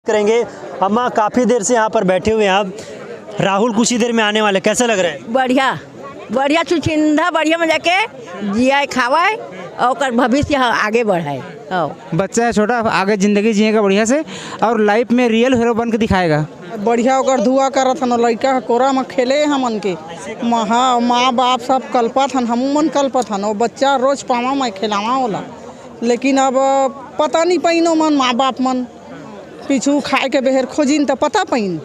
करेंगे। अम्मा काफ़ी देर से यहाँ पर बैठे हुए हैं आप। राहुल कुछ ही देर में आने वाले, कैसा लग रहा है? बढ़िया बढ़िया चुचिंदा बढ़िया में जाके जिया खावाए और भविष्य आगे बढ़ाए। बच्चा है छोटा, आगे जिंदगी जिएगा बढ़िया से और लाइफ में रियल हीरो बन के दिखाएगा। बढ़िया ओकर दुआ करत हन, लड़का कोरा में खेले हमन के माँ बाप सब कल्पत हन, हम मन कल्पत हन। और बच्चा रोज पावा में खिलावा होला, लेकिन अब पता नहीं पैनो मन माँ बाप मन पीछू खाए के बेहर खोजिन तो पता पैन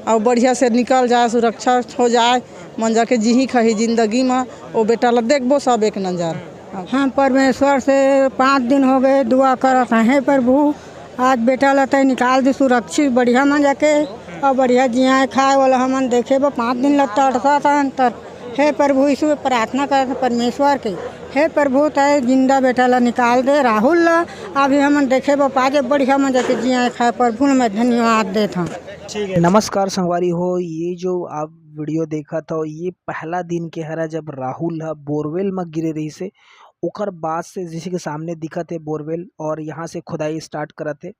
और बढ़िया से निकल जाए, सुरक्षा हो जाए, मन जाके जी खही जिंदगी में। वो बेटा ला देखबो सब एक नजर। हाँ, परमेश्वर से 5 दिन हो गए दुआ करत हैं प्रभु, आज बेटा लता निकाल दे सुरक्षित बढ़िया में जाके और बढ़िया जिया खाए वाला हमन देखे 5 दिन लगता अड़ता। हे प्रभु यीशु प्रार्थना कर परमेश्वर के, हे प्रभु तय जिंदा बेटा ला निकाल दे राहुल ला, अभी हमन देखे पाजे बढ़िया में जाके जिया खाए। प्रभु मैं धन्यवाद देता हूँ। नमस्कार संगवारी हो, ये जो आप वीडियो देखा था ये पहला दिन के हरा जब राहुल बोरवेल में गिरे रही से ओकर बाद से जैसे के सामने दिखत है बोरवेल और यहाँ से खुदाई स्टार्ट करत है।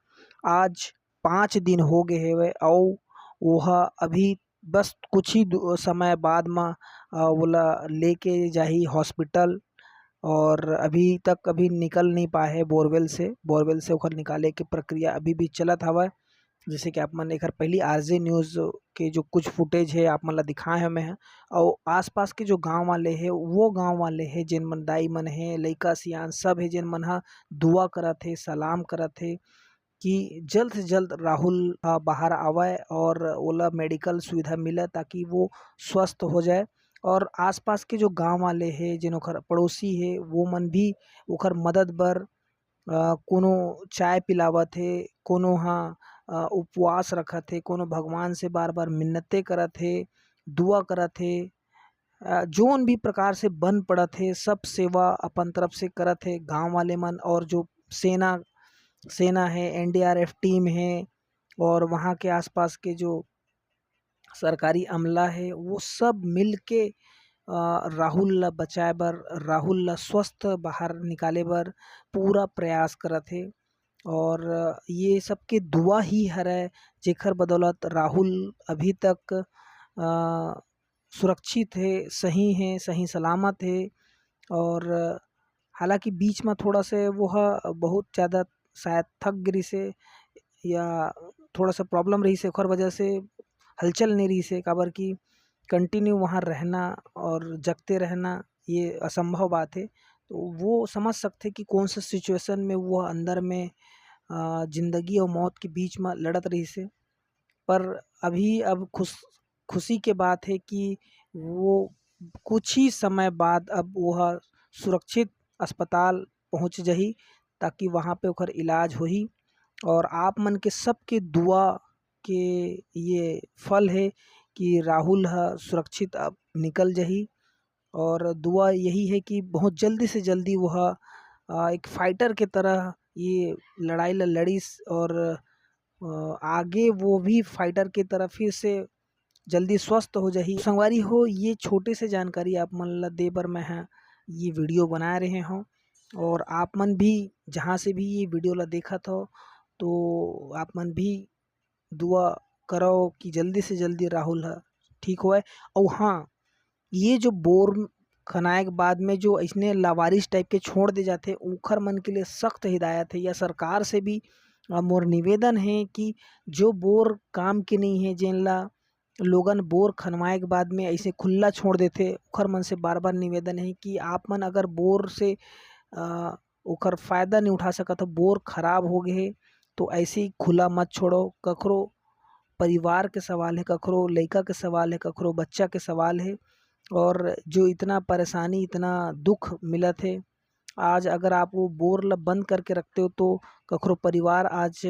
आज 5 दिन हो गए है और वह अभी बस कुछ ही समय बाद में बोला लेके जाही हॉस्पिटल और अभी तक अभी निकल नहीं पाए बोरवेल से ओकर निकाले के प्रक्रिया अभी भी चलत हवा। जैसे कि आप मन एक पहली आरजे न्यूज़ के जो कुछ फुटेज है आप मन ला दिखाए हमें हैं और आसपास के जो गांव वाले हैं वो गांव वाले हैं जिन मन दाई मन है लइका सियान सब है जिन मन हा दुआ करत है, सलाम करत है कि जल्द से जल्द राहुल बाहर आवे और ओला मेडिकल सुविधा मिले ताकि वो स्वस्थ हो जाए। और आसपास के जो गांव वाले हैं जिन ओखर पड़ोसी है वो मन भी ओखर मदद बर कोनो चाय पिलावत है, कोनो उपवास रखत है, कोनो भगवान से बार बार मिन्नतें करत है, दुआ करत है। जोन भी प्रकार से बन पड़त है सब सेवा अपन तरफ से करत है गांव वाले मन। और जो सेना है, एनडीआरएफ टीम है और वहाँ के आसपास के जो सरकारी अमला है वो सब मिल के राहुल ला बचाए बर, राहुल ला स्वस्थ बाहर निकाले बर पूरा प्रयास करत है। और ये सबके दुआ ही हरय जेकर बदौलत राहुल अभी तक सुरक्षित है, सही सलामत है। और हालांकि बीच में थोड़ा से वह बहुत ज़्यादा शायद थक गिरी से या थोड़ा सा प्रॉब्लम रही से ओकर वजह से हलचल नहीं रही से, काबर की कंटिन्यू वहाँ रहना और जगते रहना ये असंभव बात है। तो वो समझ सकते कि कौन सा सिचुएशन में वो अंदर में ज़िंदगी और मौत के बीच में लड़त रही से। पर अभी अब खुशी के बात है कि वो कुछ ही समय बाद अब वह सुरक्षित अस्पताल पहुंच जही ताकि वहाँ पे ओकर इलाज होही। और आप मन के सबके दुआ के ये फल है कि राहुल सुरक्षित अब निकल जही। और दुआ यही है कि बहुत जल्दी से जल्दी वह एक फाइटर के तरह ये लड़ाई लड़ीस और आगे वो भी फाइटर की तरह फिर से जल्दी स्वस्थ हो जाही। संगवारी हो, ये छोटे से जानकारी आप मन ला दे बर मैं ये वीडियो बना रहे हों और आप मन भी जहाँ से भी ये वीडियो ला देखत हो तो आप मन भी दुआ करो कि जल्दी से जल्दी राहुल ठीक होए। और हाँ, ये जो बोर खनाए के बाद में जो इसने लावारिस टाइप के छोड़ दे जाते उखर मन के लिए सख्त हिदायत है या सरकार से भी मोर निवेदन है कि जो बोर काम के नहीं है जिन ला लोगन बोर खनवाए के बाद में ऐसे खुला छोड़ देते उखर मन से बार बार निवेदन है कि आप मन अगर बोर से उखर फ़ायदा नहीं उठा सकत हो, बोर खराब हो गए तो ऐसे ही खुला मत छोड़ो। ककरो परिवार के सवाल है, ककरो लड़का के सवाल है, ककरो बच्चा के सवाल है। और जो इतना परेशानी इतना दुख मिलत है आज अगर आप वो बोर ला बंद करके रखते हो तो ककरो परिवार आज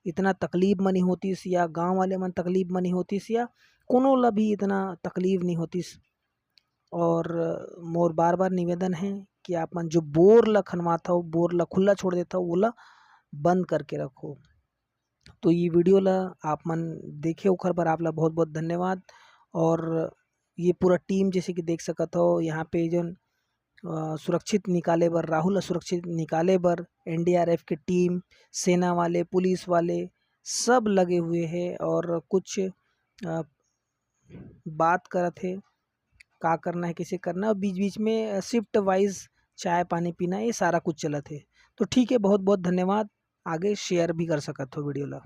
इतना तकलीफ में नहीं होतीस या गांव वाले मन तकलीफ में नहीं होतीस या कोनो ला भी इतना तकलीफ नहीं होतीस। और मोर बार बार निवेदन है कि आप मन जो बोर ला खनवाता हो, बोर ला खुला छोड़ देता हो, वो ला बंद करके रखो। तो ये वीडियो ला आप मन देखे ओखर बर आप ला बहुत बहुत धन्यवाद। और ये पूरा टीम जैसे कि देख सकत हो यहाँ पे जो सुरक्षित निकाले बर, राहुल सुरक्षित निकाले बर एनडीआरएफ की टीम, सेना वाले, पुलिस वाले सब लगे हुए हैं और कुछ बात करत है का करना है किसे करना है, और बीच बीच में शिफ्ट वाइज चाय पानी पीना, ये सारा कुछ चलत है। तो ठीक है, बहुत बहुत धन्यवाद। आगे शेयर भी कर सकत हो वीडियो ला।